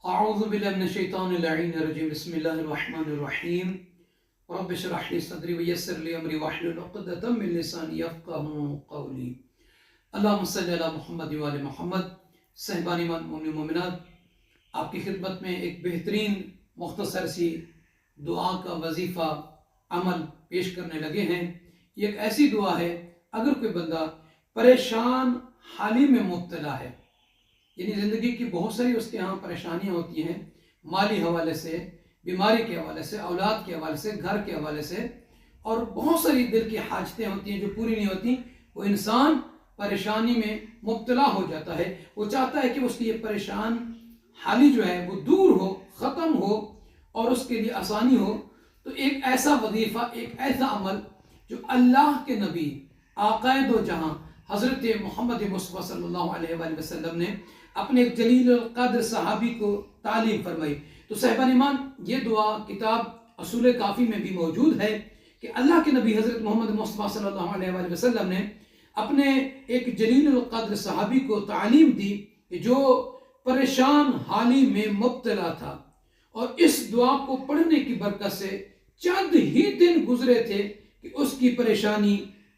اعوذ باللہ من الشیطان اللعین الرجیم بسم اللہ الرحمن الرحیم رب اشرح لی صدری ویسر لی امری واحلل عقدۃ من لسانی یفقہوا قولی اللہم صلی علی محمد و آل محمد۔ صاحبان ایمان مومنین مومنات، آپ کی خدمت میں ایک بہترین مختصر سی دعا کا وظیفہ عمل پیش کرنے لگے ہیں۔ یہ ایک ایسی دعا ہے اگر کوئی بندہ پریشان حالی میں مبتلا ہے، یعنی زندگی کی بہت ساری اس کے ہاں پریشانیاں ہوتی ہیں، مالی حوالے سے، بیماری کے حوالے سے، اولاد کے حوالے سے، گھر کے حوالے سے، اور بہت ساری دل کی حاجتیں ہوتی ہیں جو پوری نہیں ہوتی۔ وہ انسان پریشانی میں مبتلا ہو جاتا ہے، وہ چاہتا ہے کہ اس کی یہ پریشان حالی جو ہے وہ دور ہو، ختم ہو اور اس کے لیے آسانی ہو۔ تو ایک ایسا وظیفہ، ایک ایسا عمل جو اللہ کے نبی آقا دو جہاں حضرت محمد مصطفیٰ صلی اللہ علیہ وآلہ وسلم نے اپنے ایک جلیل القدر صحابی کو تعلیم فرمائی۔ تو صاحبان ایمان، یہ دعا کتاب اصول کافی میں بھی موجود ہے کہ اللہ کے نبی حضرت محمد مصطفیٰ صلی اللہ علیہ وآلہ وسلم نے اپنے ایک جلیل القدر صحابی کو تعلیم دی کہ جو پریشان حالی میں مبتلا تھا، اور اس دعا کو پڑھنے کی برکت سے چند ہی دن گزرے تھے کہ اس کی پریشانی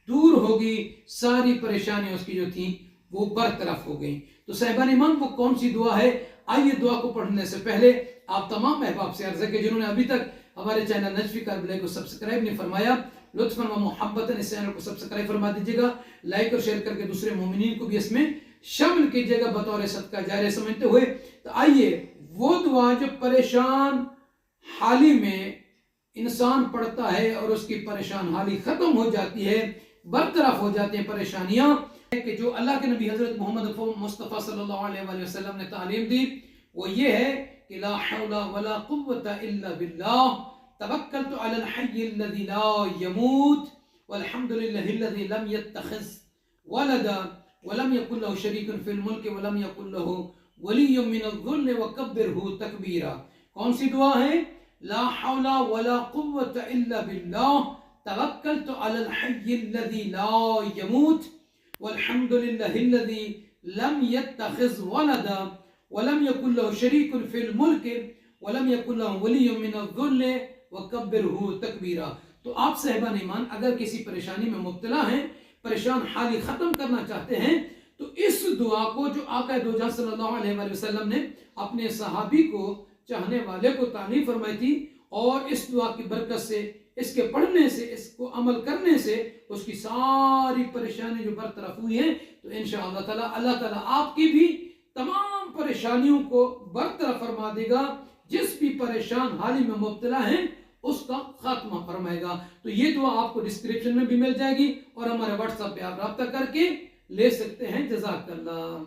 دور ہوگی، ساری پریشانی اس کی جو تھیں وہ برطرف ہو گئیں۔ تو صاحبان ایمان، وہ کون سی دعا ہے؟ آئیے دعا کو پڑھنے سے پہلے آپ تمام احباب سے عرض ہے کہ جنہوں نے ابھی تک ہمارے چینل نجفی کربلا کو سبسکرائب نہیں فرمایا، لطفاً و محبتاً اس چینل کو سبسکرائب فرما دیجیے گا، لائک اور شیئر کر کے دوسرے مومنین کو بھی اس میں شامل کیجیے گا بطور صدقہ جاریہ سمجھتے ہوئے۔ تو آئیے وہ دعا جو پریشان حالی میں انسان پڑھتا ہے اور اس کی پریشان حالی ختم ہو جاتی ہے، برطرف ہو جاتے ہیں پریشانیاں، کہ جو اللہ کے نبی حضرت محمد مصطفیٰ صلی اللہ علیہ وآلہ وسلم نے تعلیم دی، وہ یہ ہے کہ لا حول ولا قوة الا باللہ، توکلت علی الحی الذی لا يموت والحمد للہ الذی لم يتخذ ولدا ولم يكن له شریک فی الملک ولم يكن له ولی من الذل وکبرہ تکبیرا۔ کون سی دعا ہے؟ لا حول ولا قوة الا باللہ، توکلت علی الحی الذی لا يموت والحمد للہ الذی لم يتخذ ولدا ولم يكن له شریک فی الملک ولم يكن له ولی من الذل وکبرہ تکبیرا۔ تو آپ صاحبان ایمان اگر کسی پریشانی میں مبتلا ہیں، پریشان حالی ختم کرنا چاہتے ہیں، تو اس دعا کو جو آقا دو جہاں صلی اللہ علیہ وآلہ وسلم نے اپنے صحابی کو، چاہنے والے کو تعلیم فرمائی تھی، اور اس دعا کی برکت سے، اس کے پڑھنے سے، اس کو عمل کرنے سے اس کی ساری پریشانی جو برطرف ہوئی ہیں، تو انشاءاللہ تعالی اللہ تعالی آپ کی بھی تمام پریشانیوں کو برطرف فرما دے گا۔ جس بھی پریشان حالی میں مبتلا ہیں اس کا خاتمہ فرمائے گا۔ تو یہ دعا آپ کو ڈسکرپشن میں بھی مل جائے گی اور ہمارے واٹس ایپ پہ آپ رابطہ کر کے لے سکتے ہیں۔ جزاک اللہ۔